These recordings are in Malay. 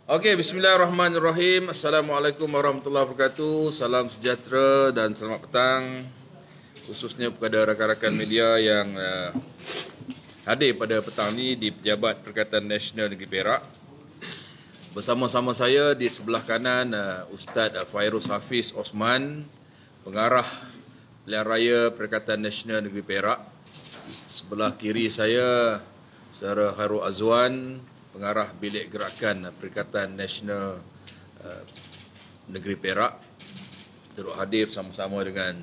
Okey, bismillahirrahmanirrahim. Assalamualaikum warahmatullahi wabarakatuh. Salam sejahtera dan selamat petang. Khususnya kepada rakan-rakan media yang hadir pada petang ini di Pejabat Perikatan Nasional Negeri Perak. Bersama-sama saya di sebelah kanan Ustaz Fairuz Hafiz Osman, Pengarah Pilihan Raya Perikatan Nasional Negeri Perak. Sebelah kiri saya Saudara Khairul Azwan, Pengarah Bilik Gerakan Perikatan Nasional Negeri Perak, turut hadir sama-sama dengan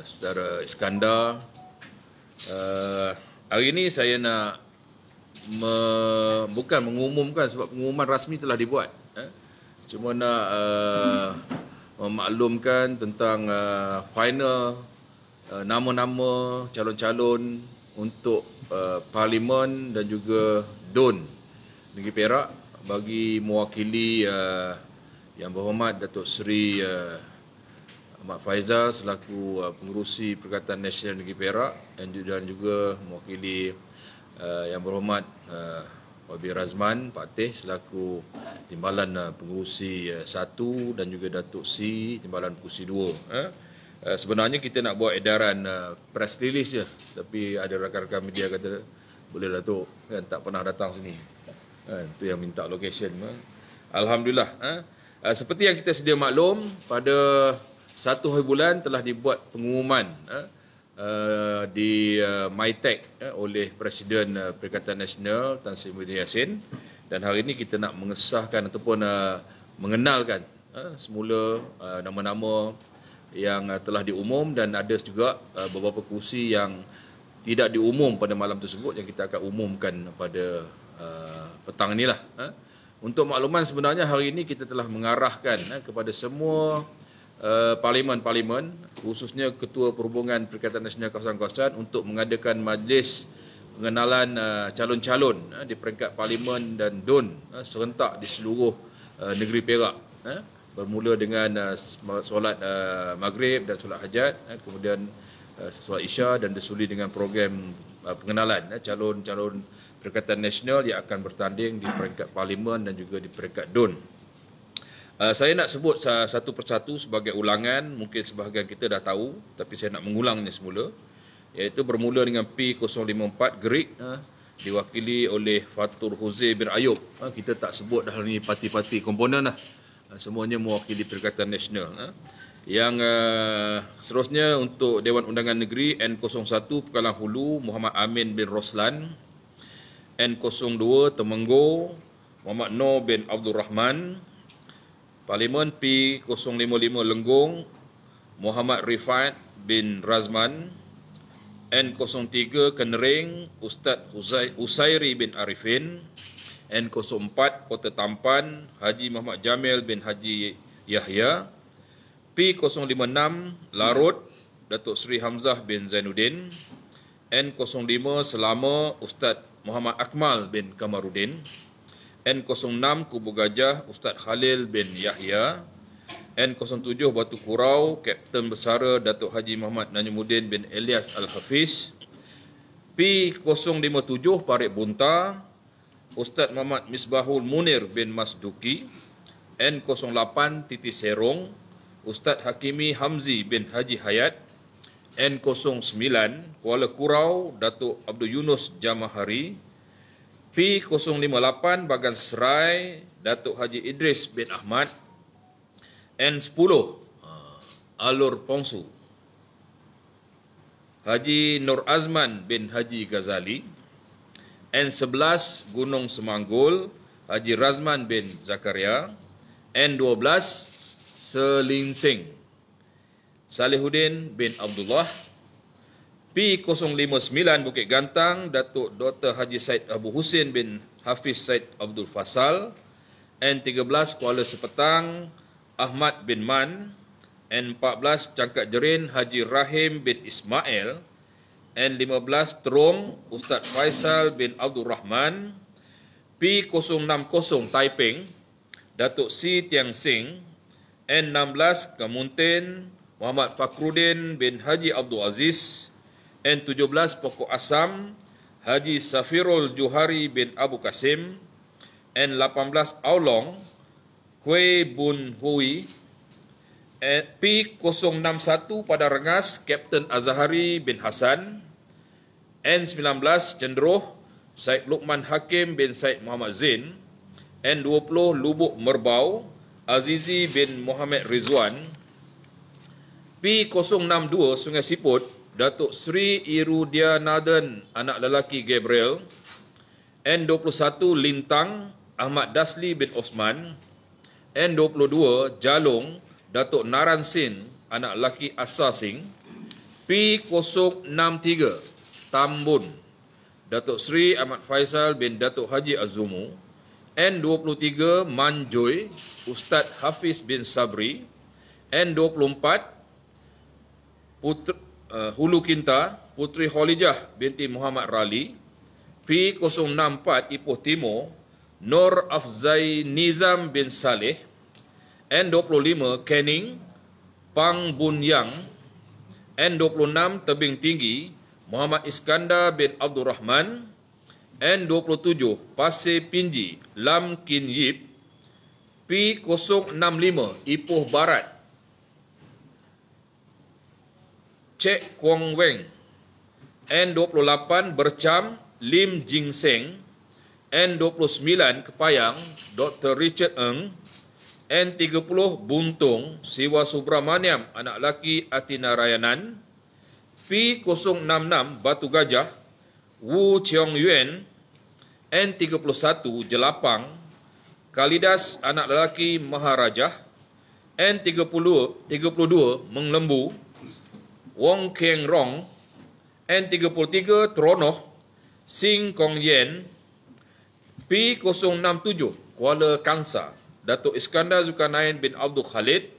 Saudara Iskandar. Hari ini saya nak bukan mengumumkan sebab pengumuman rasmi telah dibuat. Cuma nak memaklumkan tentang final nama-nama calon-calon untuk Parlimen dan juga DUN Negeri Perak bagi mewakili Yang Berhormat Datuk Seri Ahmad Faizal selaku pengerusi Perikatan Nasional Negeri Perak dan juga mewakili Yang Berhormat Wabi Razman Pak Teh selaku Timbalan Pengerusi 1 dan juga Datuk Si Timbalan Pengerusi 2. Sebenarnya kita nak buat edaran press release je, tapi ada rakan-rakan media kata boleh Datuk kan tak pernah datang sini. Itu yang minta location. Alhamdulillah. Seperti yang kita sedia maklum, pada 1 hari bulan telah dibuat pengumuman di MyTech oleh Presiden Perikatan Nasional Tan Sri Muhyiddin Yassin, dan hari ini kita nak mengesahkan ataupun mengenalkan semula nama-nama yang telah diumum, dan ada juga beberapa kursi yang tidak diumum pada malam tersebut yang kita akan umumkan pada petang inilah. Untuk makluman, sebenarnya hari ini kita telah mengarahkan kepada semua parlimen-parlimen, khususnya Ketua Perhubungan Perikatan Nasional Kawasan-Kawasan, untuk mengadakan majlis pengenalan calon-calon di peringkat parlimen dan DUN serentak di seluruh negeri Perak. Bermula dengan solat maghrib dan solat hajat, kemudian solat isya, dan disuli dengan program pengenalan calon-calon Perikatan Nasional yang akan bertanding di peringkat parlimen dan juga di peringkat DUN. Saya nak sebut satu persatu sebagai ulangan, mungkin sebahagian kita dah tahu, tapi saya nak mengulangnya semula, iaitu bermula dengan P054 Gerik, diwakili oleh Fatur Huzair bin Ayub. Kita tak sebut dah ni parti-parti komponen lah, semuanya mewakili Perikatan Nasional. Yang seterusnya untuk Dewan Undangan Negeri N01 Pekalang Hulu Muhammad Amin bin Roslan, N02 Temenggur Muhammad Noor bin Abdul Rahman, Parlimen P055 Lenggong Muhammad Rifat bin Razman, N03 Kenering Ustaz Usairi bin Arifin, N04 Kota Tampan Haji Muhammad Jamil bin Haji Yahya, P056 Larut Datuk Seri Hamzah bin Zainuddin, N05 Selama Ustaz Muhammad Akmal bin Kamaruddin, N06 Kubu Gajah Ustaz Khalil bin Yahya, N07 Batu Kurau Kapten Bersara Datuk Haji Muhammad Najmuddin bin Elias Al-Hafiz, P057 Parit Bunta Ustaz Muhammad Misbahul Munir bin Masduki, N08 Titi Serong Ustaz Hakimi Hamzi bin Haji Hayat, N09 Kuala Kurau Datuk Abdul Yunus Jamahari, P058 Bagan Serai Datuk Haji Idris bin Ahmad, N10 Alur Pongsu Haji Nur Azman bin Haji Ghazali, N11 Gunung Semanggul Haji Razman bin Zakaria, N12 Selinsing Salihuddin bin Abdullah, P059 Bukit Gantang Datuk Dr. Haji Said Abu Husin bin Hafiz Said Abdul Fasal, N13 Kuala Sepetang Ahmad bin Man, N14 Cangkat Jerin Haji Rahim bin Ismail, N15 Terong Ustaz Faisal bin Abdul Rahman, P060 Taiping Datuk Si Tiang Sing, N16 Kemuntin Muhammad Fakhruddin bin Haji Abdul Aziz, N17 Pokok Asam Haji Safirul Juhari bin Abu Kasim, N18 Aulong Kue Bun Hui. P061 pada Rengas Kapten Azahari bin Hasan. N19 Cenderoh Syed Luqman Hakim bin Syed Muhammad Zain. N20 Lubuk Merbau Azizi bin Muhammad Rizwan. P062 Sungai Siput Datuk Sri Irudianaden anak lelaki Gabriel. N21 Lintang Ahmad Dasli bin Osman. N22 Jalong Datuk Naran Sin anak lelaki Asa Singh. P063 Tambun Datuk Sri Ahmad Faisal bin Datuk Haji Azumu. N23 Manjoy Ustaz Hafiz bin Sabri. N24 Hulu Kinta Putri Khalijah binti Muhammad Rali. P064 Ipoh Timur Nur Afzai Nizam bin Saleh. N25 Kening Pang Bun Yang. N26 Tebing Tinggi Muhammad Iskandar bin Abdul Rahman. N27 Pasir Pinji Lam Kin Yip. P065 Ipoh Barat Cek Kwong Weng. N28 Bercam Lim Jing Seng. N29 Kepayang Dr. Richard Eng. N30 Buntung Siwa Subramaniam anak laki Atina Rayanan. P066 Batu Gajah Wu Cheong Yuen. N31 Jelapang Kalidas anak lelaki Maharajah. N32 Menglembu Wong Keng Rong. N33 Tronoh Sing Kong Yen. P067 Kuala Kangsa Datuk Iskandar Zulkarnain bin Abdul Khalid.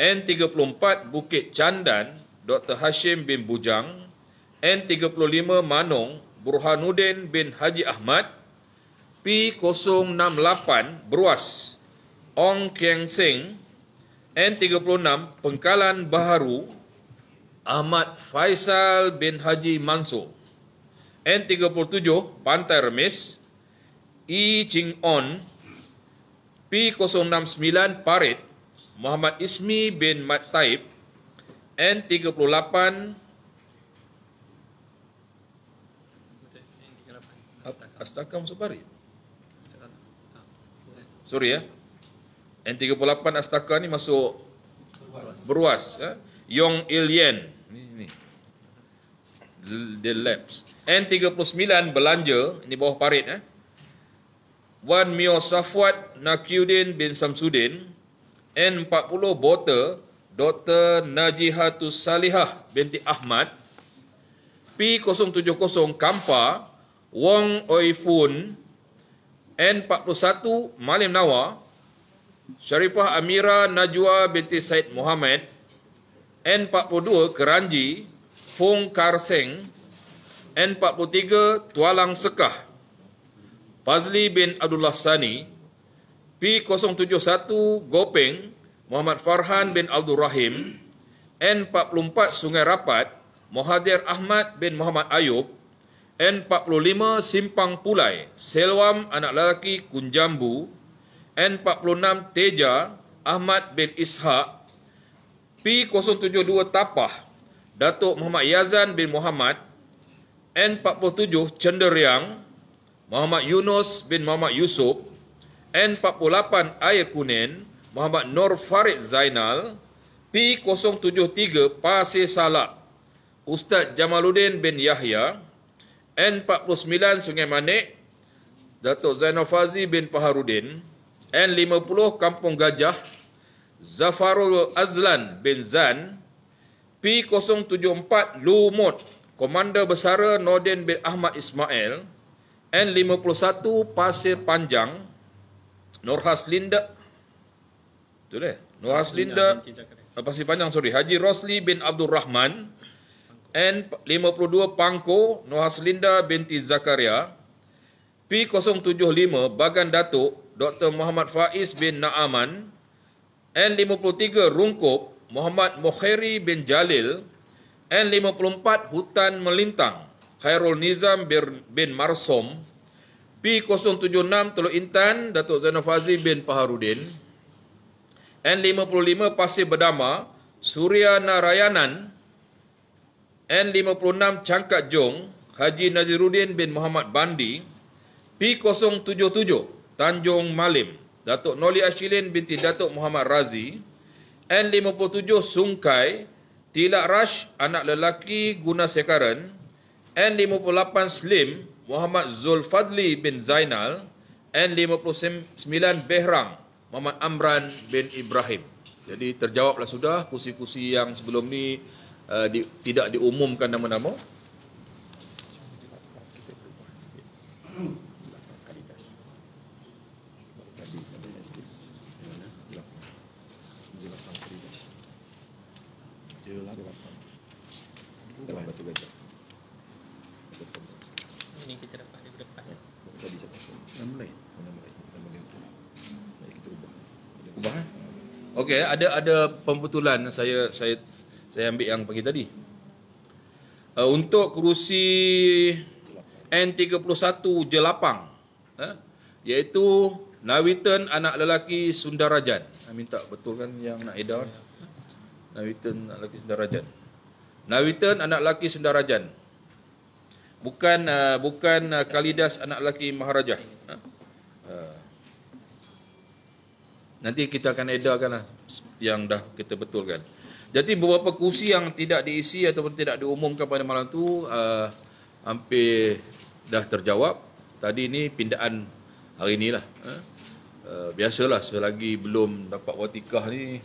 N34 Bukit Candan Dr. Hashim bin Bujang. N35 Manong Burhanuddin bin Haji Ahmad. P068 Bruas Ong Kieng Seng. N36 Pengkalan Baharu Ahmad Faisal bin Haji Mansur. N37 Pantai Remis I Ching On. P069 Parit Muhammad Ismi bin Mat Taib. N38 Astaka masuk Parit. Sorry ya. N38 Astaka ni masuk Beruas ya. Yong Il Yen ni. The Labs. N39 Belanja ini bawah Parit ya. Wan Mio Safwat Nakiuddin bin Samsudin. N40 Bota Dr. Najihatus Salihah binti Ahmad. P070 Kampa Wong Oi Fun. N41 Malim Nawa Syarifah Amira Najwa binti Said Muhammad. N42 Keranji Fong Kar Seng. N43 Tualang Sekah Fazli bin Abdullah Sani. P071 Gopeng Muhammad Farhan bin Abdul Rahim. N44 Sungai Rapat Mohadir Ahmad bin Muhammad Ayub. N45 Simpang Pulai Selwam anak lelaki Kunjambu. N46 Teja Ahmad bin Ishaq. P072 Tapah Datuk Muhammad Yazan bin Muhammad. N47 Cenderiang Muhammad Yunus bin Muhammad Yusuf. N48 Air Kunin Muhammad Nur Farid Zainal. P073 Pasir Salak Ustaz Jamaluddin bin Yahya. N49 Sungai Manik Datuk Zainal Fazi bin Paharudin. N50 Kampung Gajah Zafarul Azlan bin Zan. P074 Lumut Komander Besara Nordin bin Ahmad Ismail. N51 Pasir Panjang Nurhas Linda. Betul eh? Nurhas Linda Pasir Panjang sorry Haji Rosli bin Abdul Rahman. N52 Pangko Nurhas Linda binti Zakaria. P075 Bagan Datuk Dr. Muhammad Faiz bin Naaman. N53 Rungkup Muhammad Mukhairi bin Jalil. N54 Hutan Melintang Khairul Nizam bin Marsom. P076 Teluk Intan Datuk Zainal Fazli bin Paharudin. N55 Pasir Berdama Surya Narayanan. N56 Cangkat Jong Haji Naziruddin bin Muhammad Bandi. P077 Tanjung Malim Datuk Noli Ashilin binti Datuk Muhammad Razi. N57 Sungkai Tilak Rash anak lelaki Guna Sekaran. N58 Slim Muhammad Zulfadli bin Zainal. N59 Behrang Muhammad Amran bin Ibrahim. Jadi terjawablah sudah kursi-kursi yang sebelum ni tidak diumumkan nama-nama. Ini kita dapat di depan. Ubah. Okey, ada pembetulan saya ambil yang pagi tadi. Untuk kerusi N31 Jelapang, iaitu Nawitan anak lelaki Sundarajan. Saya minta betulkan yang nak edar. Nawitan anak lelaki Sundarajan. Nawitan anak lelaki Sundarajan. Bukan Kalidas anak lelaki Maharaja. Nanti kita akan edarkanlah yang dah kita betulkan. Jadi beberapa kursi yang tidak diisi ataupun tidak diumumkan pada malam tu hampir dah terjawab. Tadi ni pindaan hari ni lah. Biasalah selagi belum dapat watikah ni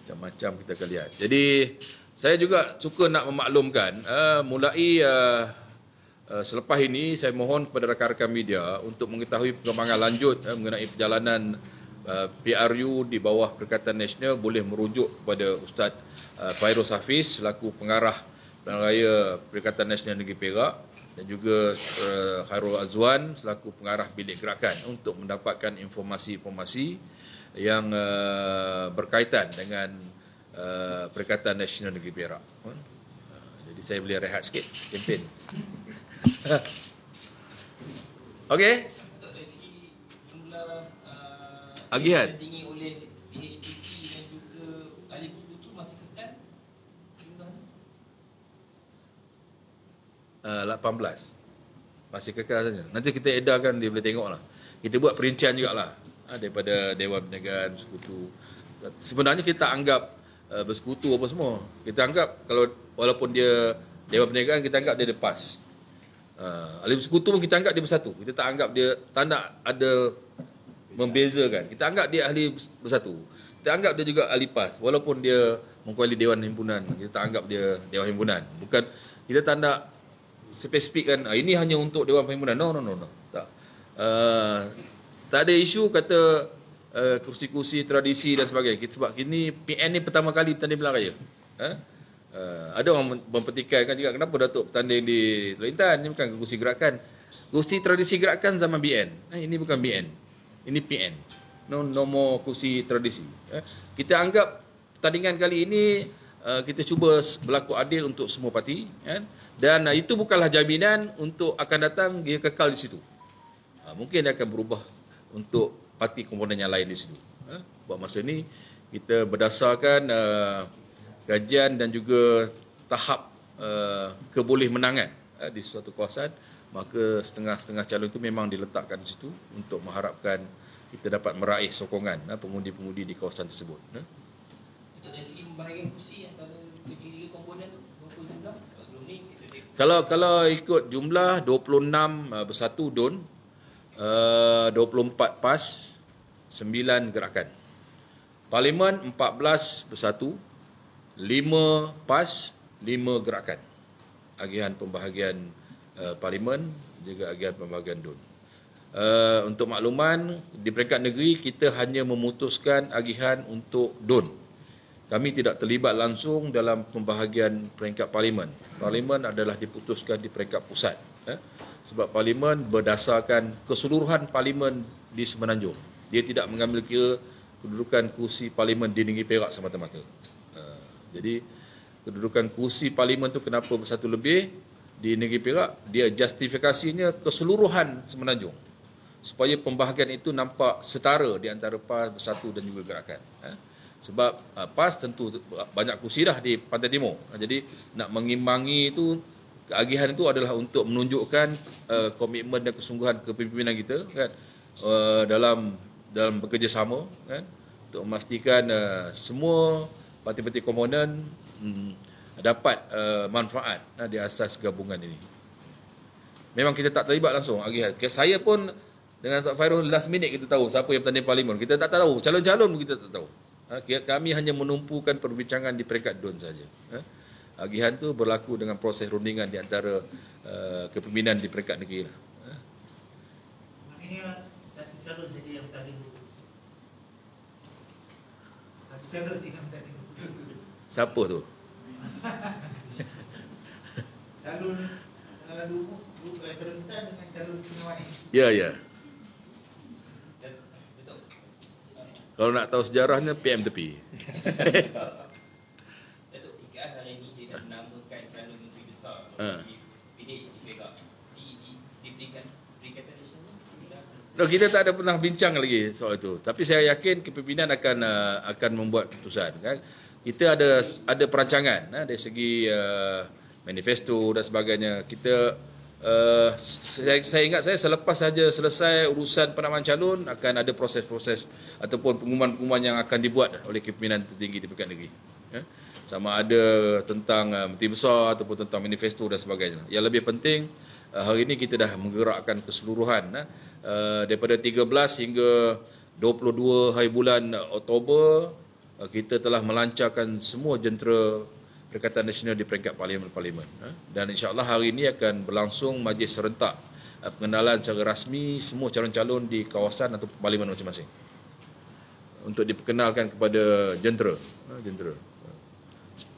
macam-macam kita akan lihat. Jadi saya juga suka nak memaklumkan mulai selepas ini saya mohon kepada rakan-rakan media untuk mengetahui perkembangan lanjut mengenai perjalanan PRU di bawah Perikatan Nasional boleh merujuk kepada Ustaz Fairuz Hafiz selaku pengarah Pilihan Raya Perikatan Nasional Negeri Perak dan juga Khairul Azwan selaku pengarah Bilik Gerakan untuk mendapatkan informasi-informasi yang berkaitan dengan Perikatan Nasional Negeri Perak. Jadi saya boleh rehat sikit kempen. Okey. Untuk dari segi jumlah agihan tinggi oleh PHPP dan juga ahli bersekutu masih kekal jumlahnya? 18. Masih kekal saja. Nanti kita edarkan, dia boleh tengok lah. Kita buat perincian jugalah daripada Dewan Perniagaan Bersekutu. Sebenarnya kita anggap bersekutu apa semua. Kita anggap kalau walaupun dia Dewan Perniagaan, kita anggap dia lepas. Ahli bersekutu pun kita anggap dia bersatu. Kita tak anggap dia, tak nak ada membezakan. Kita anggap dia ahli bersatu. Kita anggap dia juga ahli PAS. Walaupun dia mengkuali Dewan Himpunan, kita tak anggap dia Dewan Himpunan. Bukan, kita tak nak spesifikkan ini hanya untuk Dewan Himpunan. No. Tak. Tak ada isu kata kursi-kursi tradisi dan sebagainya. Sebab ini PN ni pertama kali bertanding pilihan raya. Ada orang mempertikaikan juga kenapa Datuk bertanding di Teluk Intan. Ini bukan kursi gerakan. Kursi tradisi gerakan zaman BN. Ini bukan BN. Ini PN. No more kursi tradisi. Kita anggap pertandingan kali ini kita cuba berlaku adil untuk semua parti. Dan itu bukanlah jaminan untuk akan datang dia kekal di situ. Mungkin dia akan berubah untuk parti komponen yang lain di situ. Buat masa ni kita berdasarkan kajian dan juga tahap kebolehmenangan di suatu kawasan, maka setengah-setengah calon itu memang diletakkan di situ untuk mengharapkan kita dapat meraih sokongan pengundi-pengundi di kawasan tersebut. Untuk dari segi pembahagian kursi antara ketiga komponen tu, berapa jumlah? Sebelum ni kita Kalau ikut jumlah 26 bersatu DUN, 24 PAS, 9 gerakan. Parlimen 14 bersatu, 5 PAS, 5 gerakan. Agihan pembahagian Parlimen, juga agihan pembahagian DUN. Untuk makluman, di peringkat negeri kita hanya memutuskan agihan untuk DUN. Kami tidak terlibat langsung dalam pembahagian peringkat Parlimen. Parlimen adalah diputuskan di peringkat pusat. Sebab Parlimen berdasarkan keseluruhan Parlimen di Semenanjung. Dia tidak mengambil kira kedudukan kursi Parlimen di Negeri Perak semata-mata. Jadi kedudukan kursi Parlimen tu kenapa bersatu lebih di negeri Perak, dia justifikasinya keseluruhan Semenanjung supaya pembahagian itu nampak setara di antara PAS, Bersatu dan juga Gerakan. Sebab PAS tentu banyak kursi dah di Pantai Timur. Jadi nak mengimbangi itu, keagihan itu adalah untuk menunjukkan komitmen dan kesungguhan kepimpinan kita kan, dalam bekerjasama kan, untuk memastikan semua parti-parti komponen dapat manfaat di asas gabungan ini. Memang kita tak terlibat langsung agihan. Saya pun dengan Ustaz Fairul last minute kita tahu siapa yang bertanding parlimen. Kita tak tahu. Calon-calon pun kita tak tahu. Kami hanya menumpukan perbincangan di peringkat DUN saja. Agihan tu berlaku dengan proses rundingan di antara kepimpinan di peringkat negeri. Maknanya satu calon saja yang bertanding. Satu calon tidak bertanding. Siapa tu? Calon dulu terlibat dengan calon penguat. Ya, ya. Betul. Kalau nak tahu sejarahnya, PM tepi. Datuk PKR hari ini dia dah menamakan calon menteri besar di PDH di Perak. Di Perikatan Nasional. Kita tak ada pernah bincang lagi soal itu. Tapi saya yakin kepimpinan akan membuat keputusan. Kan? Kita ada perancangan dari segi manifesto dan sebagainya. Kita saya ingat selepas saja selesai urusan penamaan calon akan ada proses-proses ataupun pengumuman-pengumuman yang akan dibuat oleh kepimpinan tertinggi di peringkat negeri. Sama ada tentang menteri besar ataupun tentang manifesto dan sebagainya. Yang lebih penting hari ini kita dah menggerakkan keseluruhan daripada 13 hingga 22 hari bulan Oktober kita telah melancarkan semua jentera Perikatan Nasional di peringkat parlimen-parlimen. Dan insya-Allah hari ini akan berlangsung majlis serentak pengenalan secara rasmi semua calon-calon di kawasan atau parlimen masing-masing untuk diperkenalkan kepada jentera.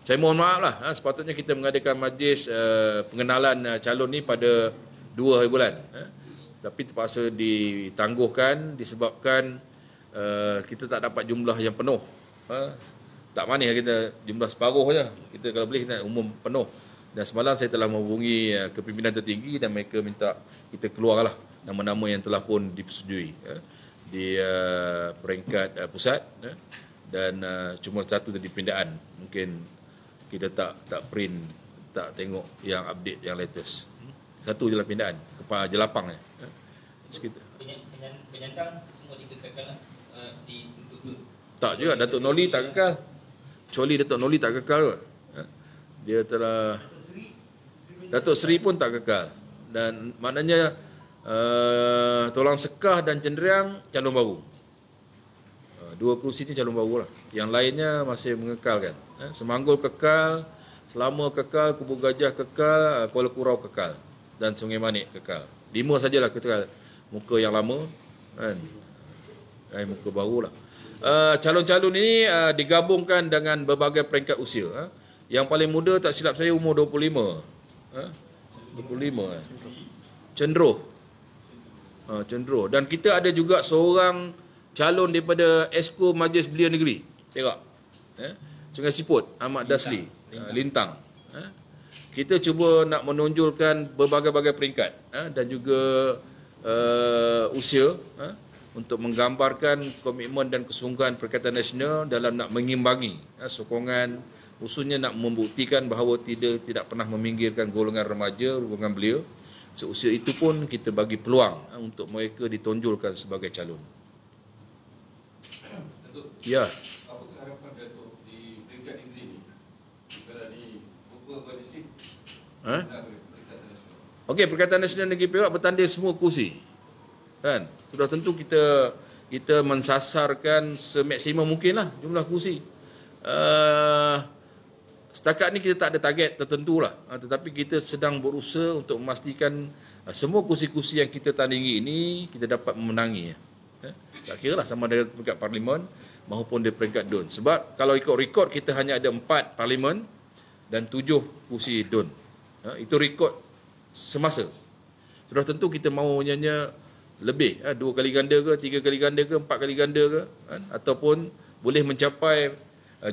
Saya mohon maaf lah, sepatutnya kita mengadakan majlis pengenalan calon ni pada 2 hari bulan. Tapi terpaksa ditangguhkan disebabkan kita tak dapat jumlah yang penuh. Tak manis kita jumlah separuh saja. Kita kalau boleh kita umum penuh. Dan semalam saya telah menghubungi kepimpinan tertinggi dan mereka minta kita keluarlah nama-nama yang telah pun dipersetujui di peringkat pusat dan cuma satu tadi pindaan. Mungkin kita tak print, tak tengok yang update yang latest. Satu je lah pindaan kepala jelapang Penyandang semua dikekalkan dituntut. Tak juga, Datuk Noli tak kekal. Kecuali Datuk Noli tak kekal ke? Dia telah Datuk Seri pun tak kekal. Dan maknanya Tulang Sekah dan Cenderam calon baru. 2 kerusi ni calon baru lah. Yang lainnya masih mengekalkan. Semanggul kekal, Selama kekal, Kubu Gajah kekal, Kuala Kurau kekal dan Sungai Manik kekal. 5 sajalah kekal. Muka yang lama kan. Muka baru lah. Calon-calon ini digabungkan dengan berbagai peringkat usia. Yang paling muda tak silap saya umur 25. 25. Cenderuh. Cenderuh. Dan kita ada juga seorang calon daripada Esko Majlis Belia Negeri Perak. Sungai Siput, Ahmad Dasli. Lintang. Kita cuba nak menonjolkan berbagai-bagai peringkat dan juga usia untuk menggambarkan komitmen dan kesungguhan Perikatan Nasional dalam nak mengimbangi sokongan, khususnya nak membuktikan bahawa tidak pernah meminggirkan golongan remaja, golongan belia. Seusia itu pun kita bagi peluang untuk mereka ditonjolkan sebagai calon. Datuk, Ya. apa harapan Datuk di peringkat negeri ini? Kalau di beberapa distrik, Perikatan Nasional. Okey, Perikatan Nasional Negeri Perak bertanding semua kursi. Kan? Sudah tentu kita mensasarkan semaksimum mungkinlah jumlah kursi. Setakat ni kita tak ada target tertentu lah. Tetapi kita sedang berusaha untuk memastikan semua kursi-kursi yang kita tandingi ini kita dapat memenangi. Tak kira lah sama dari peringkat parlimen maupun dari peringkat DUN. Sebab kalau ikut rekod kita hanya ada 4 parlimen dan 7 kursi DUN. Itu rekod semasa. Sudah tentu kita mahunya lebih, 2 kali ganda ke, 3 kali ganda ke, 4 kali ganda ke, ataupun boleh mencapai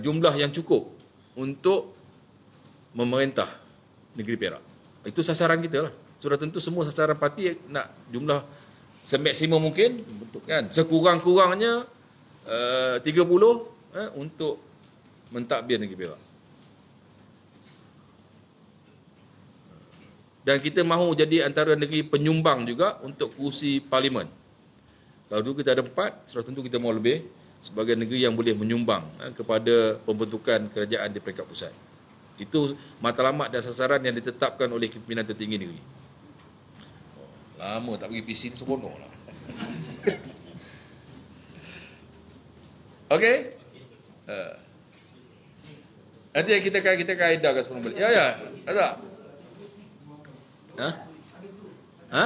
jumlah yang cukup untuk memerintah negeri Perak. Itu sasaran kita lah. Sudah tentu semua sasaran parti nak jumlah semaksimum mungkin, betul kan? Sekurang-kurangnya 30 untuk mentadbir negeri Perak. Dan kita mahu jadi antara negeri penyumbang juga untuk kursi parlimen. Kalau dulu kita ada 4, sudah tentu kita mahu lebih sebagai negeri yang boleh menyumbang kepada pembentukan kerajaan di peringkat pusat. Itu matlamat dan sasaran yang ditetapkan oleh pimpinan tertinggi negeri. Lama tak pergi PC ni seronok lah. Okey? Nanti kita akan edarkan sebelum balik. Ya, ada. Ha? Ha?